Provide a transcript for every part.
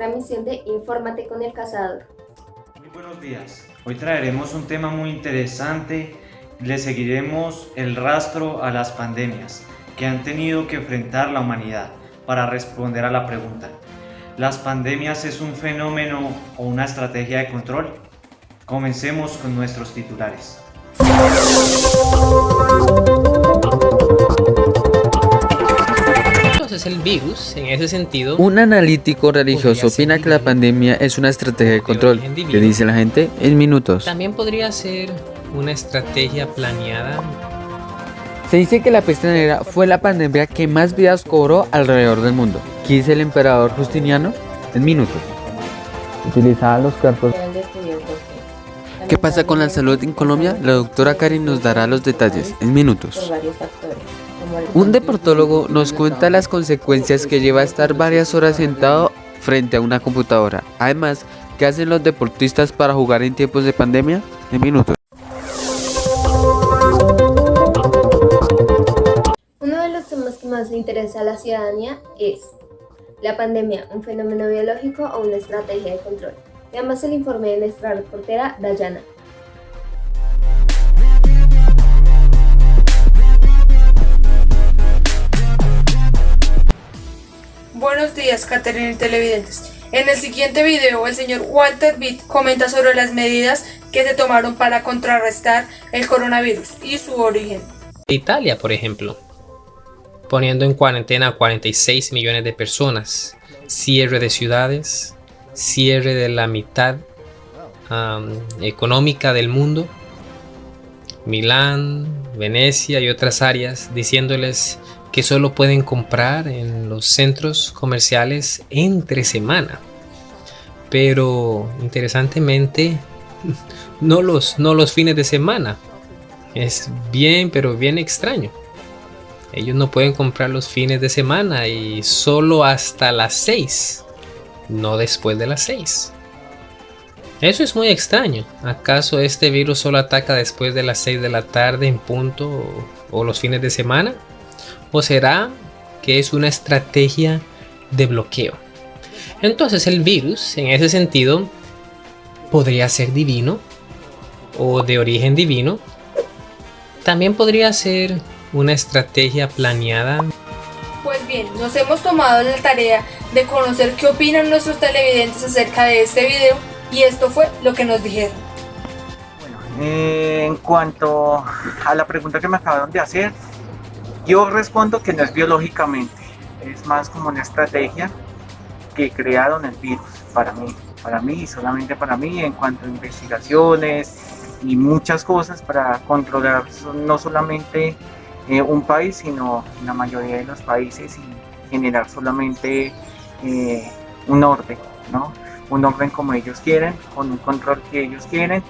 nuestra misión de Infórmate con el Cazador. Muy buenos días. Hoy traeremos un tema muy interesante. Le seguiremos el rastro a las pandemias que han tenido que enfrentar la humanidad para responder a la pregunta: ¿las pandemias es un fenómeno o una estrategia de control? Comencemos con nuestros titulares. Entonces el virus, en ese sentido, Un analítico religioso opina que la pandemia es una estrategia de control, que dice la gente en minutos. también podría ser una estrategia planeada. Se dice que la peste negra fue la pandemia que más vidas cobró alrededor del mundo. ¿Qué dice el emperador Justiniano? En minutos. Utilizaba los cuerpos. ¿Qué pasa con la salud en Colombia? La doctora Karin nos dará los detalles en minutos. Un deportólogo nos cuenta las consecuencias que lleva a estar varias horas sentado frente a una computadora. Además, ¿qué hacen los deportistas para jugar en tiempos de pandemia? En minutos. Uno de los temas que más le interesa a la ciudadanía es la pandemia, un fenómeno biológico o una estrategia de control. Veamos el informe de nuestra reportera Dayana. Buenos días, Caterina y televidentes. En el siguiente video, el señor Walter Bitt comenta sobre las medidas que se tomaron para contrarrestar el coronavirus y su origen. Italia, por ejemplo, poniendo en cuarentena a 46 millones de personas, cierre de ciudades, cierre de la mitad económica del mundo, Milán, Venecia y otras áreas, diciéndoles que solo pueden comprar en los centros comerciales entre semana. Pero interesantemente, no los fines de semana. Es bien, pero bien extraño. Ellos no pueden comprar los fines de semana y solo hasta las 6, no después de las 6. Eso es muy extraño. ¿Acaso este virus solo ataca después de las 6 de la tarde en punto o los fines de semana? ¿O será que es una estrategia de bloqueo? Entonces el virus, en ese sentido, podría ser divino o de origen divino. También podría ser una estrategia planeada. Pues bien, nos hemos tomado la tarea de conocer qué opinan nuestros televidentes acerca de este video y esto fue lo que nos dijeron. En cuanto a la pregunta que me acabaron de hacer, yo respondo que no es biológicamente, es más como una estrategia que crearon el virus para mí y solamente para mí, en cuanto a investigaciones y muchas cosas para controlar no solamente un país, sino la mayoría de los países y generar solamente un orden, ¿no? Un orden como ellos quieren, con un control que ellos quieren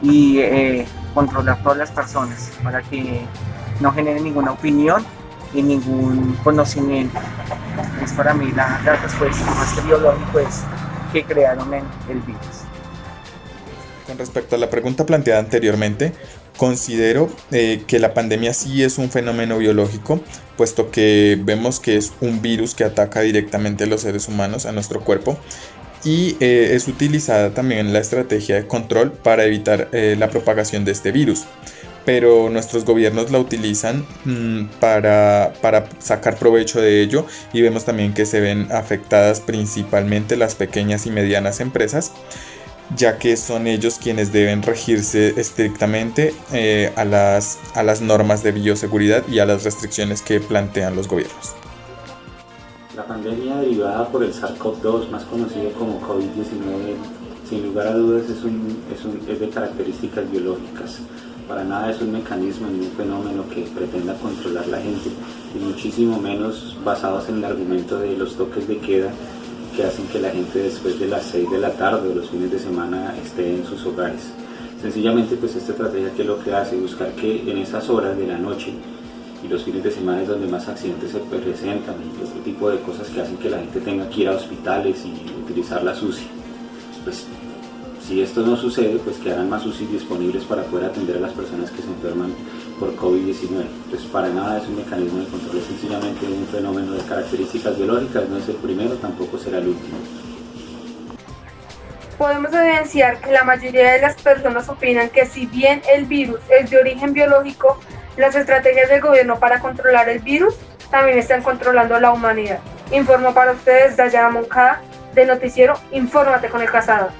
y controlar todas las personas para que no genere ninguna opinión y ningún conocimiento. Es para mí la respuesta más que biológico es que crearon el virus. Con respecto a la pregunta planteada anteriormente, considero que la pandemia sí es un fenómeno biológico, puesto que vemos que es un virus que ataca directamente a los seres humanos, a nuestro cuerpo, y es utilizada también la estrategia de control para evitar la propagación de este virus. Pero nuestros gobiernos la utilizan para sacar provecho de ello, y vemos también que se ven afectadas principalmente las pequeñas y medianas empresas, ya que son ellos quienes deben regirse estrictamente a las normas de bioseguridad y a las restricciones que plantean los gobiernos. La pandemia derivada por el SARS-CoV-2, más conocido como COVID-19, sin lugar a dudas es de características biológicas. Para nada es un mecanismo ni un fenómeno que pretenda controlar la gente, y muchísimo menos basados en el argumento de los toques de queda que hacen que la gente después de las 6 de la tarde o los fines de semana esté en sus hogares. Sencillamente pues esta estrategia, que es lo que hace, buscar que en esas horas de la noche y los fines de semana es donde más accidentes se presentan y otro tipo de cosas que hacen que la gente tenga que ir a hospitales y utilizar la UCI. Pues si esto no sucede, pues quedarán más UCI disponibles para poder atender a las personas que se enferman por COVID-19. Pues para nada es un mecanismo de control, es sencillamente un fenómeno de características biológicas, no es el primero, tampoco será el último. podemos evidenciar que la mayoría de las personas opinan que si bien el virus es de origen biológico, las estrategias del gobierno para controlar el virus también están controlando a la humanidad. Informo para ustedes Dayana Moncada, del noticiero Infórmate con el Cazador.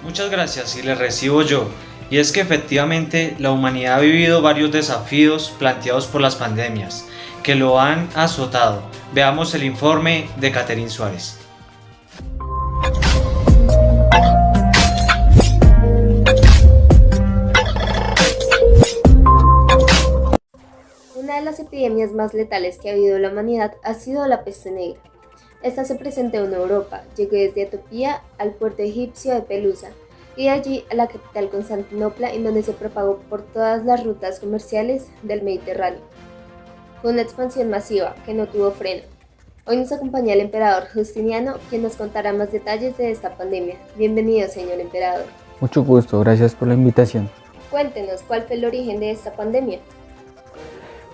Muchas gracias y les recibo yo. Y es que efectivamente la humanidad ha vivido varios desafíos planteados por las pandemias que lo han azotado. Veamos el informe de Catherine Suárez. Una de las epidemias más letales que ha habido en la humanidad ha sido la peste negra. Esta se presentó en Europa, llegó desde Etiopía al puerto egipcio de Pelusa y de allí a la capital Constantinopla, en donde se propagó por todas las rutas comerciales del Mediterráneo. Fue una expansión masiva que no tuvo freno. Hoy nos acompaña el emperador Justiniano, quien nos contará más detalles de esta pandemia. Bienvenido, señor emperador. Mucho gusto, gracias por la invitación. Cuéntenos, ¿cuál fue el origen de esta pandemia?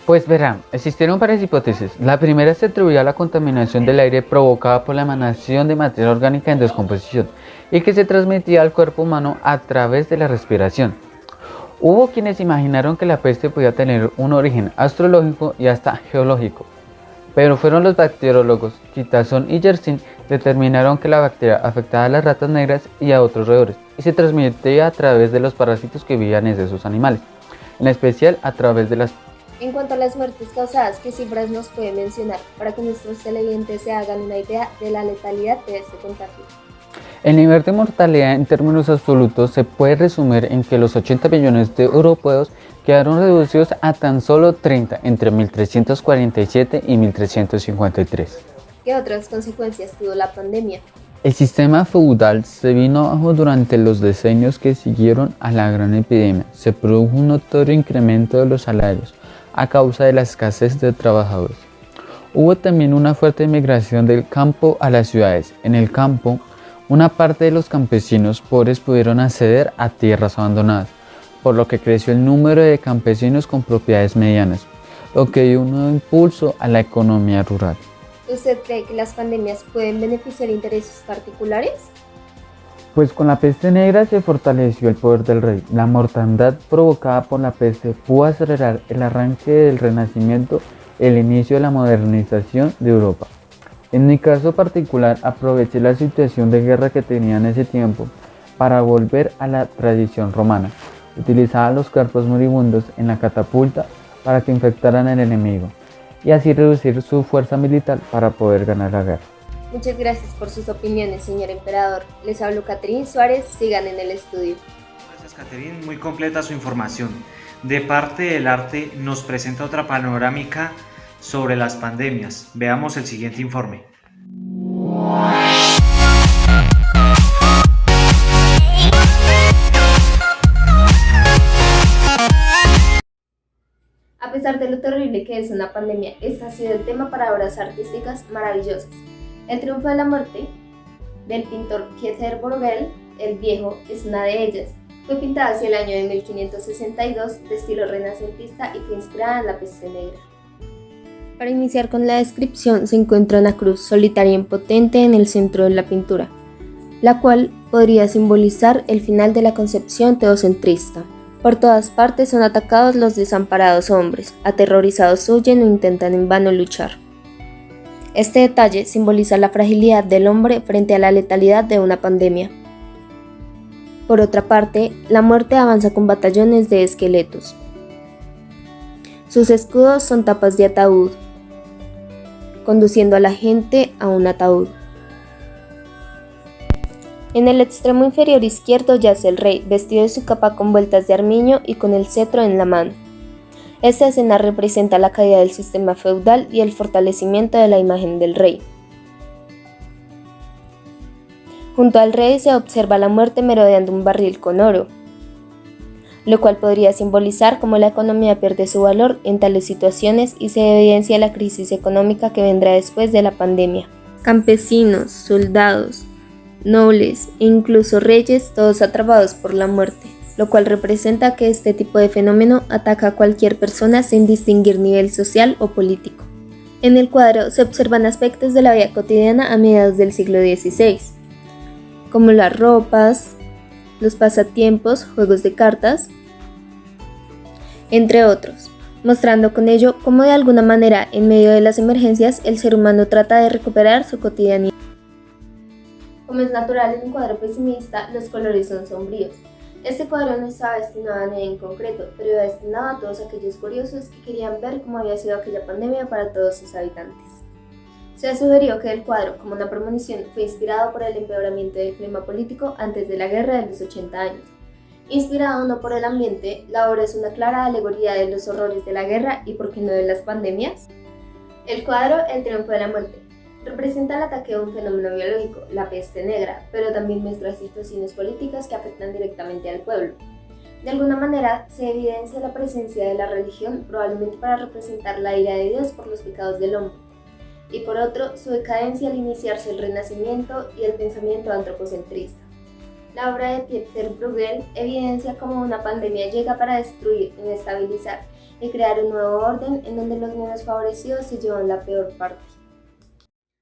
Pues verán, existieron varias hipótesis. La primera se atribuía a la contaminación del aire provocada por la emanación de materia orgánica en descomposición y que se transmitía al cuerpo humano a través de la respiración. Hubo quienes imaginaron que la peste podía tener un origen astrológico y hasta geológico, pero fueron los bacteriólogos Kitazón y Yersin determinaron que la bacteria afectaba a las ratas negras y a otros roedores y se transmitía a través de los parásitos que vivían en esos animales, en especial a través de las. En cuanto a las muertes causadas, ¿qué cifras nos puede mencionar para que nuestros televidentes se hagan una idea de la letalidad de este contagio? El nivel de mortalidad en términos absolutos se puede resumir en que los 80 millones de europeos quedaron reducidos a tan solo 30 entre 1347 y 1353. ¿Qué otras consecuencias tuvo la pandemia? El sistema feudal se vino abajo durante los decenios que siguieron a la gran epidemia. Se produjo un notorio incremento de los salarios a causa de la escasez de trabajadores. Hubo también una fuerte migración del campo a las ciudades. En el campo, una parte de los campesinos pobres pudieron acceder a tierras abandonadas, por lo que creció el número de campesinos con propiedades medianas, lo que dio un nuevo impulso a la economía rural. ¿Usted cree que las pandemias pueden beneficiar intereses particulares? Pues con la peste negra se fortaleció el poder del rey. La mortandad provocada por la peste pudo acelerar el arranque del Renacimiento, el inicio de la modernización de Europa. En mi caso particular, aproveché la situación de guerra que tenía en ese tiempo para volver a la tradición romana. Utilizaba los cuerpos moribundos en la catapulta para que infectaran al enemigo y así reducir su fuerza militar para poder ganar la guerra. Muchas gracias por sus opiniones, señor emperador. Les hablo Catherine Suárez, sigan en el estudio. Gracias, Catherine, muy completa su información. De parte del arte nos presenta otra panorámica sobre las pandemias. Veamos el siguiente informe. A pesar de lo terrible que es una pandemia, este ha sido el tema para obras artísticas maravillosas. El triunfo de la muerte del pintor Pieter Bruegel, el Viejo, es una de ellas. Fue pintada hacia el año de 1562 de estilo renacentista y fue inspirada en la peste negra. Para iniciar con la descripción, se encuentra una cruz solitaria e impotente en el centro de la pintura, la cual podría simbolizar el final de la concepción teocentrista. Por todas partes son atacados los desamparados hombres, aterrorizados huyen o intentan en vano luchar. Este detalle simboliza la fragilidad del hombre frente a la letalidad de una pandemia. Por otra parte, la muerte avanza con batallones de esqueletos. Sus escudos son tapas de ataúd, conduciendo a la gente a un ataúd. En el extremo inferior izquierdo yace el rey, vestido de su capa con vueltas de armiño y con el cetro en la mano. Esta escena representa la caída del sistema feudal y el fortalecimiento de la imagen del rey. Junto al rey se observa la muerte merodeando un barril con oro, lo cual podría simbolizar cómo la economía pierde su valor en tales situaciones y se evidencia la crisis económica que vendrá después de la pandemia. Campesinos, soldados, nobles e incluso reyes, todos atrapados por la muerte, lo cual representa que este tipo de fenómeno ataca a cualquier persona sin distinguir nivel social o político. En el cuadro se observan aspectos de la vida cotidiana a mediados del siglo XVI. como las ropas, los pasatiempos, juegos de cartas, entre otros, mostrando con ello cómo de alguna manera en medio de las emergencias el ser humano trata de recuperar su cotidianidad. Como es natural en un cuadro pesimista, los colores son sombríos. Este cuadro no estaba destinado a nadie en concreto, pero iba destinado a todos aquellos curiosos que querían ver cómo había sido aquella pandemia para todos sus habitantes. Se sugirió que el cuadro, como una premonición, fue inspirado por el empeoramiento del clima político antes de la guerra de los 80 años. Inspirado no por el ambiente, la obra es una clara alegoría de los horrores de la guerra y, por qué no, de las pandemias. El cuadro El triunfo de la muerte representa el ataque de un fenómeno biológico, la peste negra, pero también muestra situaciones políticas que afectan directamente al pueblo. De alguna manera, se evidencia la presencia de la religión, probablemente para representar la ira de Dios por los pecados del hombre, y por otro, su decadencia al iniciarse el Renacimiento y el pensamiento antropocentrista. La obra de Pieter Bruegel evidencia cómo una pandemia llega para destruir, inestabilizar y crear un nuevo orden en donde los menos favorecidos se llevan la peor parte.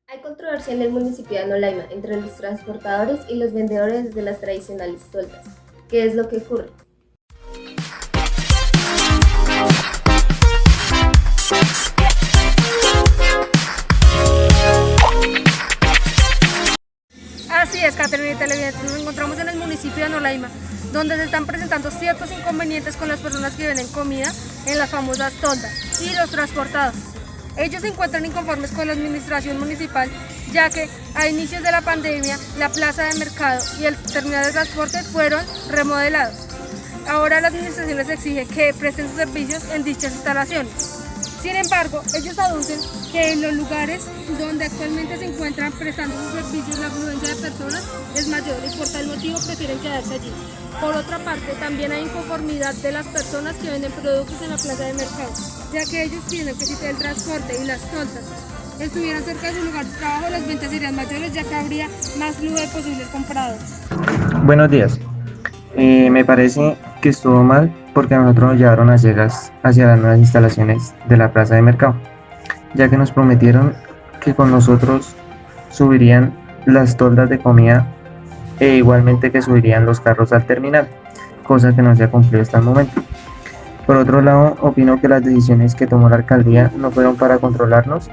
Hay controversia en el municipio de Anolaima entre los transportadores y los vendedores de las tradicionales toldas. ¿Qué es lo que ocurre? Así es, Catherine y televidentes, nos encontramos en el municipio de Anolaima, donde se están presentando ciertos inconvenientes con las personas que venden comida en las famosas toldas y los transportadores. Ellos se encuentran inconformes con la administración municipal, ya que a inicios de la pandemia la plaza de mercado y el terminal de transporte fueron remodelados. Ahora la administración les exige que presten sus servicios en dichas instalaciones. Sin embargo, ellos aducen que en los lugares donde actualmente se encuentran prestando sus servicios la afluencia de personas es mayor y por tal motivo prefieren quedarse allí. Por otra parte, también hay inconformidad de las personas que venden productos en la plaza de mercado, ya que ellos piensan que si el transporte y las toldas estuvieran cerca de su lugar de trabajo, las ventas serían mayores, ya que habría más flujo de posibles compradores. Buenos días. Me parece que estuvo mal porque a nosotros nos llevaron a ciegas hacia las nuevas instalaciones de la plaza de mercado, ya que nos prometieron que con nosotros subirían las toldas de comida e igualmente que subirían los carros al terminal, cosa que no se ha cumplido hasta el momento. Por otro lado, opino que las decisiones que tomó la alcaldía no fueron para controlarnos,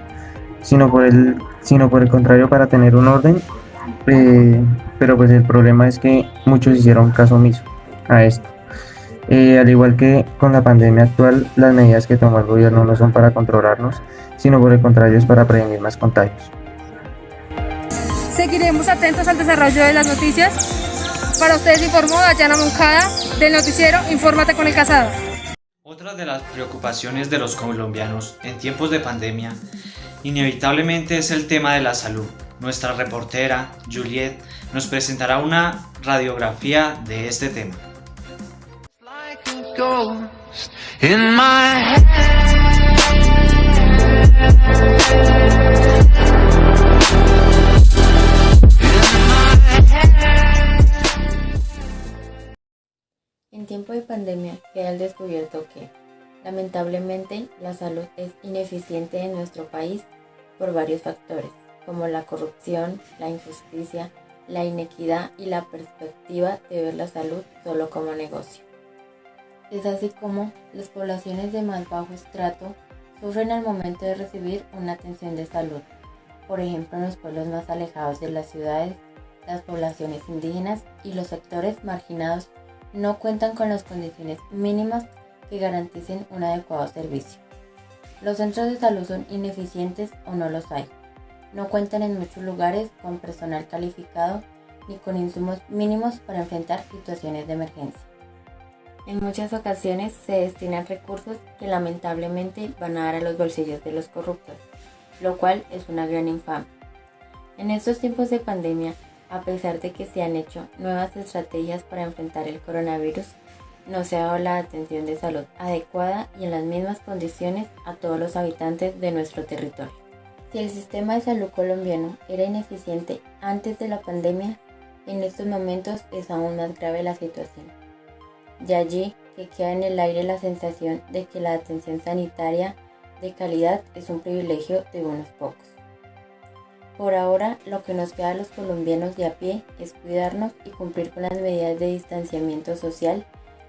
sino por el contrario para tener un orden, pero pues el problema es que muchos hicieron caso omiso a esto. Al igual que con la pandemia actual, las medidas que tomó el gobierno no son para controlarnos, sino por el contrario es para prevenir más contagios. Seguiremos atentos al desarrollo de las noticias. Para ustedes informó Dayana Moncada del noticiero Infórmate con el Casado. Otra de las preocupaciones de los colombianos en tiempos de pandemia inevitablemente es el tema de la salud. Nuestra reportera, Juliet, nos presentará una radiografía de este tema. En tiempo de pandemia queda al descubierto que, lamentablemente, la salud es ineficiente en nuestro país por varios factores, como la corrupción, la injusticia, la inequidad y la perspectiva de ver la salud solo como negocio. Es así como las poblaciones de más bajo estrato sufren al momento de recibir una atención de salud. Por ejemplo, en los pueblos más alejados de las ciudades, las poblaciones indígenas y los sectores marginados no cuentan con las condiciones mínimas que garanticen un adecuado servicio. Los centros de salud son ineficientes o no los hay. No cuentan en muchos lugares con personal calificado ni con insumos mínimos para enfrentar situaciones de emergencia. En muchas ocasiones se destinan recursos que lamentablemente van a dar a los bolsillos de los corruptos, lo cual es una gran infamia. En estos tiempos de pandemia, a pesar de que se han hecho nuevas estrategias para enfrentar el coronavirus, no se ha dado la atención de salud adecuada y en las mismas condiciones a todos los habitantes de nuestro territorio. Si el sistema de salud colombiano era ineficiente antes de la pandemia, en estos momentos es aún más grave la situación. De allí que queda en el aire la sensación de que la atención sanitaria de calidad es un privilegio de unos pocos. Por ahora, lo que nos queda a los colombianos de a pie es cuidarnos y cumplir con las medidas de distanciamiento social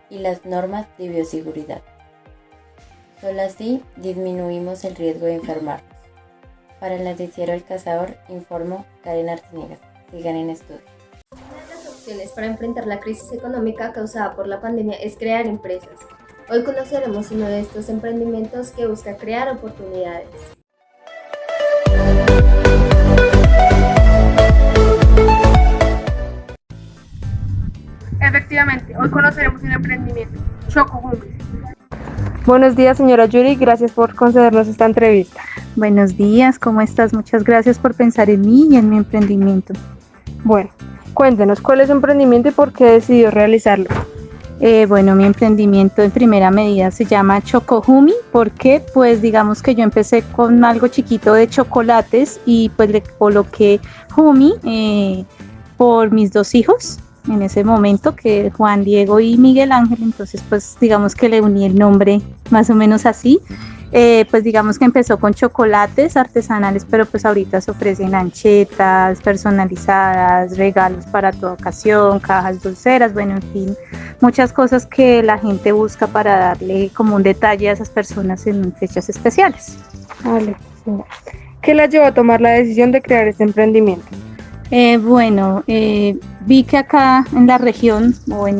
y las normas de bioseguridad. Solo así disminuimos el riesgo de enfermarnos. Para el noticiero El Cazador, informó Karen Arciniegas. Sigan en estudio. Una de las opciones para enfrentar la crisis económica causada por la pandemia es crear empresas. Hoy conoceremos uno de estos emprendimientos que busca crear oportunidades. Efectivamente, hoy conoceremos un emprendimiento, Choco Hummus. Buenos días, señora Yuri, gracias por concedernos esta entrevista. Buenos días, ¿cómo estás? Muchas gracias por pensar en mí y en mi emprendimiento. Bueno, cuéntenos cuál es su emprendimiento y por qué decidió realizarlo. Bueno, mi emprendimiento en primera medida se llama Chocohumi, porque pues digamos que yo empecé con algo chiquito de chocolates y pues le coloqué Humi por mis dos hijos en ese momento, que Juan Diego y Miguel Ángel, entonces pues digamos que le uní el nombre más o menos así. Pues digamos que empezó con chocolates artesanales, pero pues ahorita se ofrecen anchetas personalizadas, regalos para toda ocasión, cajas dulceras, bueno, en fin, muchas cosas que la gente busca para darle como un detalle a esas personas en fechas especiales. Vale. ¿Qué la llevó a tomar la decisión de crear este emprendimiento? Vi que acá en la región o en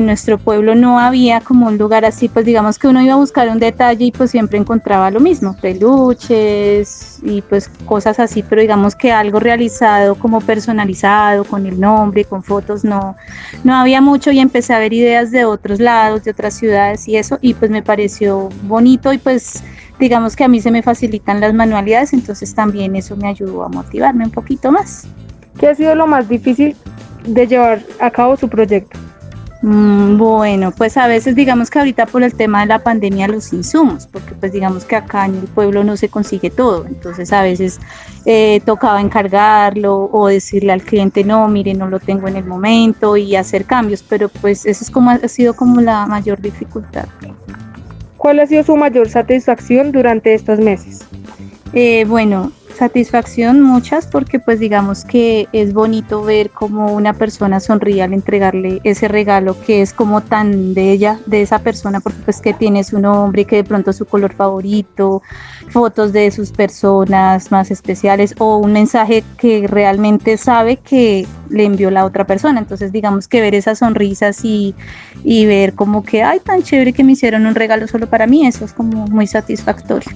nuestro pueblo no había como un lugar así, pues digamos que uno iba a buscar un detalle y pues siempre encontraba lo mismo, peluches y pues cosas así, pero digamos que algo realizado como personalizado, con el nombre, con fotos, no había mucho, y empecé a ver ideas de otros lados, de otras ciudades y eso, y pues me pareció bonito y pues digamos que a mí se me facilitan las manualidades, entonces también eso me ayudó a motivarme un poquito más. ¿Qué ha sido lo más difícil de llevar a cabo su proyecto? Bueno, pues a veces digamos que ahorita por el tema de la pandemia los insumos, porque pues digamos que acá en el pueblo no se consigue todo, entonces a veces tocaba encargarlo o decirle al cliente no, mire, no lo tengo en el momento y hacer cambios, pero pues eso es como ha sido como la mayor dificultad. ¿Cuál ha sido su mayor satisfacción durante estos meses? Bueno, satisfacción muchas, porque pues digamos que es bonito ver cómo una persona sonríe al entregarle ese regalo que es como tan de ella, de esa persona, porque pues que tiene su nombre, que de pronto su color favorito, fotos de sus personas más especiales o un mensaje que realmente sabe que le envió la otra persona. Entonces digamos que ver esas sonrisas y ver como que ay, tan chévere que me hicieron un regalo solo para mí, eso es como muy satisfactorio.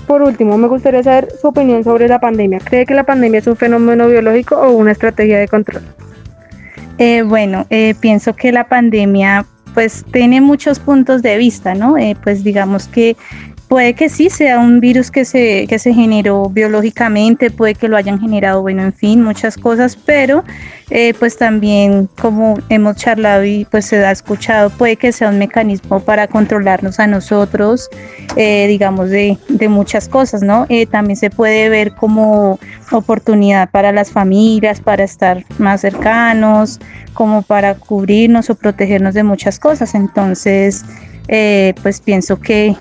Por último, me gustaría saber su opinión sobre la pandemia. ¿Cree que la pandemia es un fenómeno biológico o una estrategia de control? Pienso que la pandemia pues tiene muchos puntos de vista, ¿no? Pues digamos que puede que sí sea un virus que se generó biológicamente, puede que lo hayan generado, bueno, en fin, muchas cosas, pero pues también como hemos charlado y pues se ha escuchado, puede que sea un mecanismo para controlarnos a nosotros, digamos de muchas cosas, ¿no? También se puede ver como oportunidad para las familias, para estar más cercanos, como para cubrirnos o protegernos de muchas cosas. Entonces, pues pienso que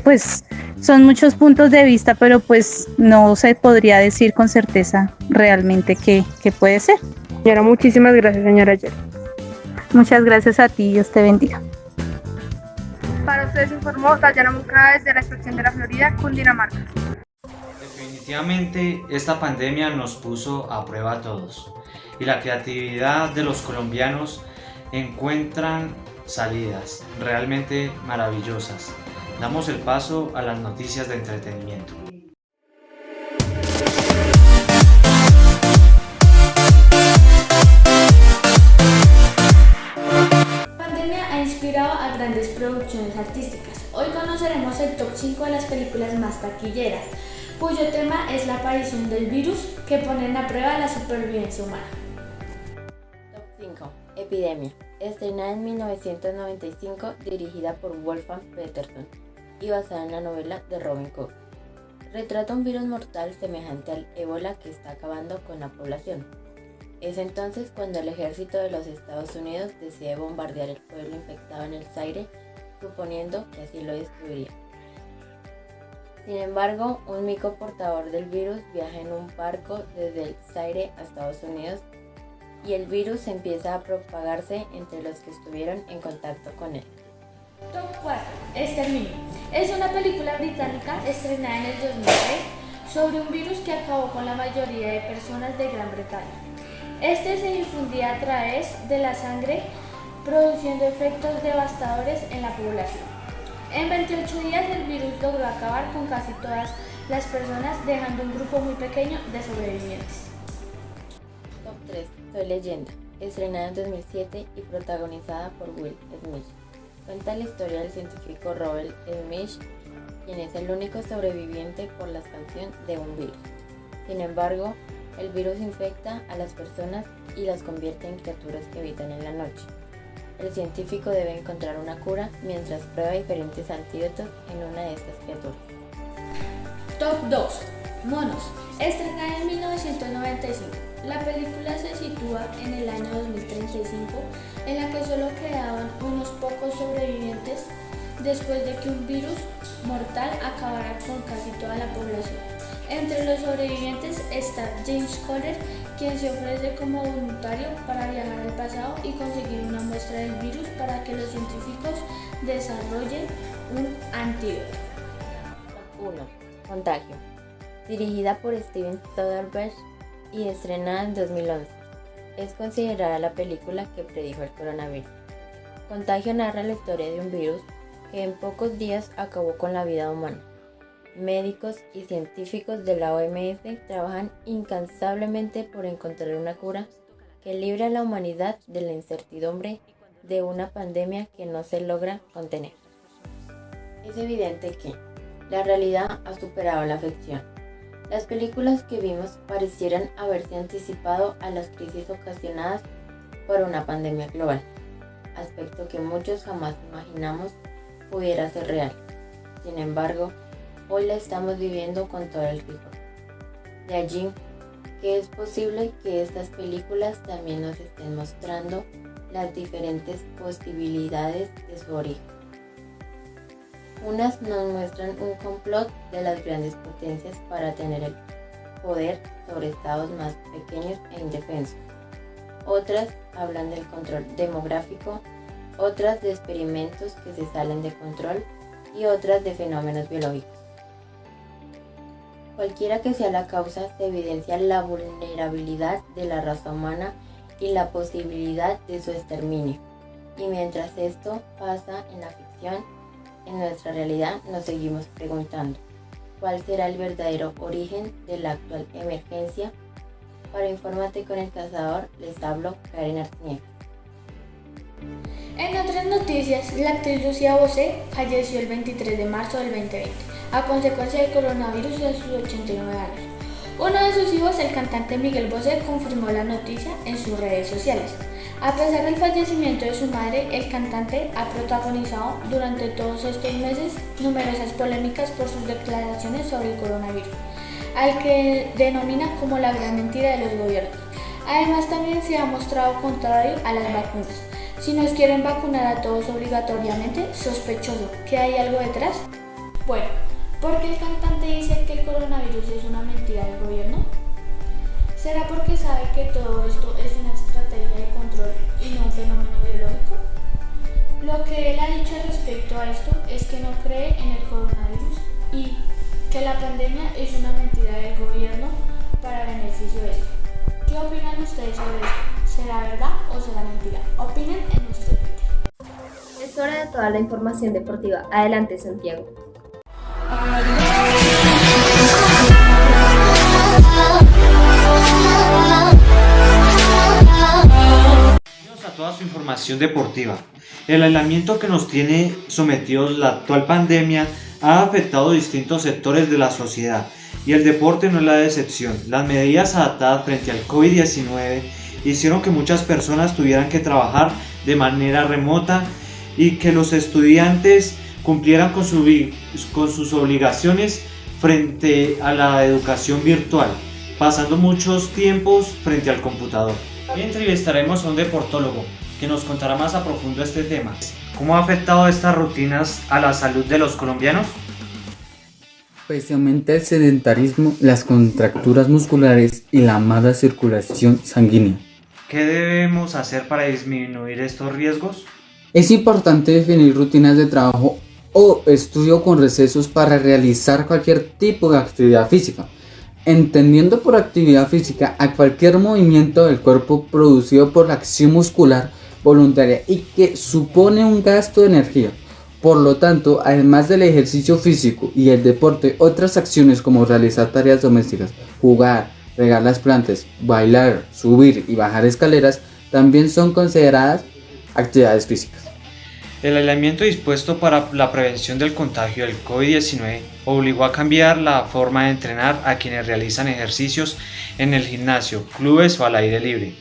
pues son muchos puntos de vista, pero pues no se podría decir con certeza realmente qué puede ser. Señora, muchísimas gracias, señora Yeri. Muchas gracias a ti, Dios te bendiga. Para ustedes informó Dayana Moncada desde la Extracción de la Florida, Cundinamarca. Definitivamente esta pandemia nos puso a prueba a todos y la creatividad de los colombianos encuentran salidas realmente maravillosas. Damos el paso a las noticias de entretenimiento. La pandemia ha inspirado a grandes producciones artísticas. Hoy conoceremos el top 5 de las películas más taquilleras, cuyo tema es la aparición del virus que ponen a prueba la supervivencia humana. Top 5. Epidemia. Estrenada en 1995, dirigida por Wolfgang Peterson y basada en la novela de Robin Cook. Retrata un virus mortal semejante al ébola que está acabando con la población. Es entonces cuando el ejército de los Estados Unidos decide bombardear el pueblo infectado en el Zaire, suponiendo que así lo destruiría. Sin embargo, un mico portador del virus viaja en un barco desde el Zaire a Estados Unidos y el virus empieza a propagarse entre los que estuvieron en contacto con él. Top 4. Exterminio. Es una película británica estrenada en el 2003 sobre un virus que acabó con la mayoría de personas de Gran Bretaña. Este se difundía a través de la sangre, produciendo efectos devastadores en la población. En 28 días el virus logró acabar con casi todas las personas, dejando un grupo muy pequeño de sobrevivientes. Top 3. Soy Leyenda. Estrenada en 2007 y protagonizada por Will Smith. Cuenta la historia del científico Robert Smith, quien es el único sobreviviente por la expansión de un virus. Sin embargo, el virus infecta a las personas y las convierte en criaturas que habitan en la noche. El científico debe encontrar una cura mientras prueba diferentes antídotos en una de estas criaturas. Top 2. Monos. Estrenada en 1995. La película se sitúa en el año 2035, en la que solo quedaban unos pocos sobrevivientes después de que un virus mortal acabara con casi toda la población. Entre los sobrevivientes está James Coller, quien se ofrece como voluntario para viajar al pasado y conseguir una muestra del virus para que los científicos desarrollen un antídoto. 1. Contagio. Dirigida por Steven Soderbergh y estrenada en 2011. Es considerada la película que predijo el coronavirus. Contagio narra la historia de un virus que en pocos días acabó con la vida humana. Médicos y científicos de la OMS trabajan incansablemente por encontrar una cura que libre a la humanidad de la incertidumbre de una pandemia que no se logra contener. Es evidente que la realidad ha superado la ficción. Las películas que vimos parecieran haberse anticipado a las crisis ocasionadas por una pandemia global, aspecto que muchos jamás imaginamos pudiera ser real. Sin embargo, hoy la estamos viviendo con todo el rigor. De allí que es posible que estas películas también nos estén mostrando las diferentes posibilidades de su origen. Unas nos muestran un complot de las grandes potencias para tener el poder sobre estados más pequeños e indefensos. Otras hablan del control demográfico, otras de experimentos que se salen de control y otras de fenómenos biológicos. Cualquiera que sea la causa, se evidencia la vulnerabilidad de la raza humana y la posibilidad de su exterminio. Y mientras esto pasa en la ficción, en nuestra realidad nos seguimos preguntando, ¿cuál será el verdadero origen de la actual emergencia? Para Infórmate con el Cazador, les hablo Karen Arciniega. En otras noticias, la actriz Lucía Bosé falleció el 23 de marzo del 2020 a consecuencia del coronavirus a sus 89 años. Uno de sus hijos, el cantante Miguel Bosé, confirmó la noticia en sus redes sociales. A pesar del fallecimiento de su madre, el cantante ha protagonizado durante todos estos meses numerosas polémicas por sus declaraciones sobre el coronavirus, al que denomina como la gran mentira de los gobiernos. Además, también se ha mostrado contrario a las vacunas. Si nos quieren vacunar a todos obligatoriamente, sospechoso, ¿que hay algo detrás? Bueno, ¿por qué el cantante dice que el coronavirus es una mentira del gobierno? ¿Será porque sabe que todo esto es una estrategia de control y no un fenómeno biológico? Lo que él ha dicho respecto a esto es que no cree en el coronavirus y que la pandemia es una mentira del gobierno para beneficio de esto. ¿Qué opinan ustedes sobre esto? ¿Será verdad o será mentira? Opinen en nuestro Twitter. Es hora de toda la información deportiva. Adelante, Santiago. Bienvenidos a toda su información deportiva. El aislamiento que nos tiene sometidos la actual pandemia ha afectado distintos sectores de la sociedad y el deporte no es la excepción. Las medidas adaptadas frente al COVID-19 hicieron que muchas personas tuvieran que trabajar de manera remota y que los estudiantes cumplieran con sus obligaciones frente a la educación virtual, pasando muchos tiempos frente al computador. Hoy entrevistaremos a un deportólogo que nos contará más a profundo este tema. ¿Cómo ha afectado estas rutinas a la salud de los colombianos? especialmente el sedentarismo, las contracturas musculares y la mala circulación sanguínea. ¿Qué debemos hacer para disminuir estos riesgos? Es importante definir rutinas de trabajo o estudio con recesos para realizar cualquier tipo de actividad física, entendiendo por actividad física a cualquier movimiento del cuerpo producido por la acción muscular voluntaria y que supone un gasto de energía. Por lo tanto, además del ejercicio físico y el deporte, otras acciones como realizar tareas domésticas, jugar, regar las plantas, bailar, subir y bajar escaleras también son consideradas actividades físicas. El aislamiento dispuesto para la prevención del contagio del COVID-19 obligó a cambiar la forma de entrenar a quienes realizan ejercicios en el gimnasio, clubes o al aire libre.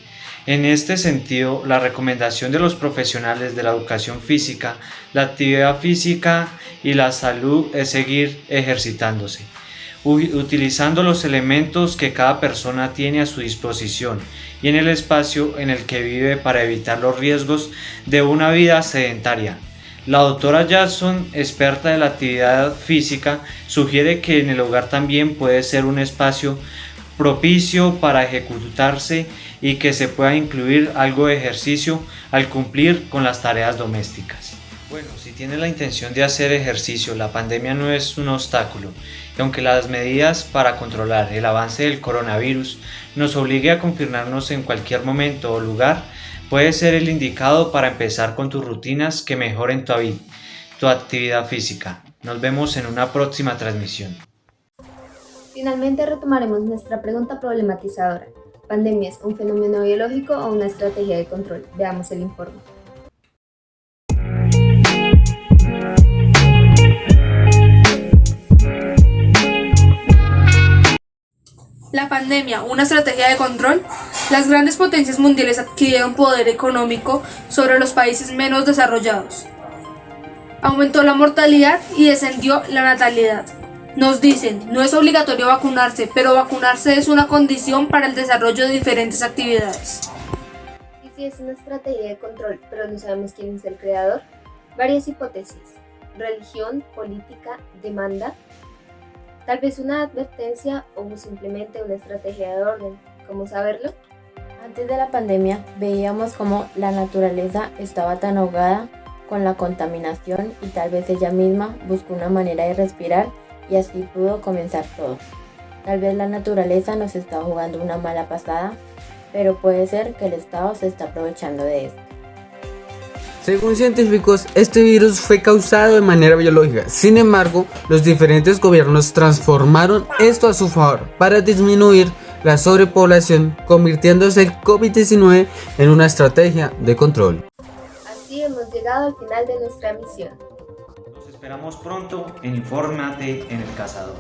En este sentido, la recomendación de los profesionales de la educación física, la actividad física y la salud es seguir ejercitándose, utilizando los elementos que cada persona tiene a su disposición y en el espacio en el que vive para evitar los riesgos de una vida sedentaria. La doctora Jackson, experta de la actividad física, sugiere que en el hogar también puede ser un espacio propicio para ejecutarse y que se pueda incluir algo de ejercicio al cumplir con las tareas domésticas. Bueno, si tienes la intención de hacer ejercicio, la pandemia no es un obstáculo, y aunque las medidas para controlar el avance del coronavirus nos obligue a confinarnos en cualquier momento o lugar, puede ser el indicado para empezar con tus rutinas que mejoren tu actividad física. Nos vemos en una próxima transmisión. Finalmente retomaremos nuestra pregunta problematizadora. ¿Pandemia es un fenómeno biológico o una estrategia de control? Veamos el informe. La pandemia, una estrategia de control. Las grandes potencias mundiales adquirieron poder económico sobre los países menos desarrollados. Aumentó la mortalidad y descendió la natalidad. Nos dicen, no es obligatorio vacunarse, pero vacunarse es una condición para el desarrollo de diferentes actividades. ¿Y si es una estrategia de control, pero no sabemos quién es el creador? Varias hipótesis: religión, política, demanda, tal vez una advertencia o simplemente una estrategia de orden. ¿Cómo saberlo? Antes de la pandemia veíamos cómo la naturaleza estaba tan ahogada con la contaminación y tal vez ella misma buscó una manera de respirar y así pudo comenzar todo. Tal vez la naturaleza nos está jugando una mala pasada, pero puede ser que el Estado se está aprovechando de esto. Según científicos, este virus fue causado de manera biológica. Sin embargo, los diferentes gobiernos transformaron esto a su favor para disminuir la sobrepoblación, convirtiéndose el COVID-19 en una estrategia de control. Así hemos llegado al final de nuestra misión. Nos esperamos pronto en Infórmate en el Cazador.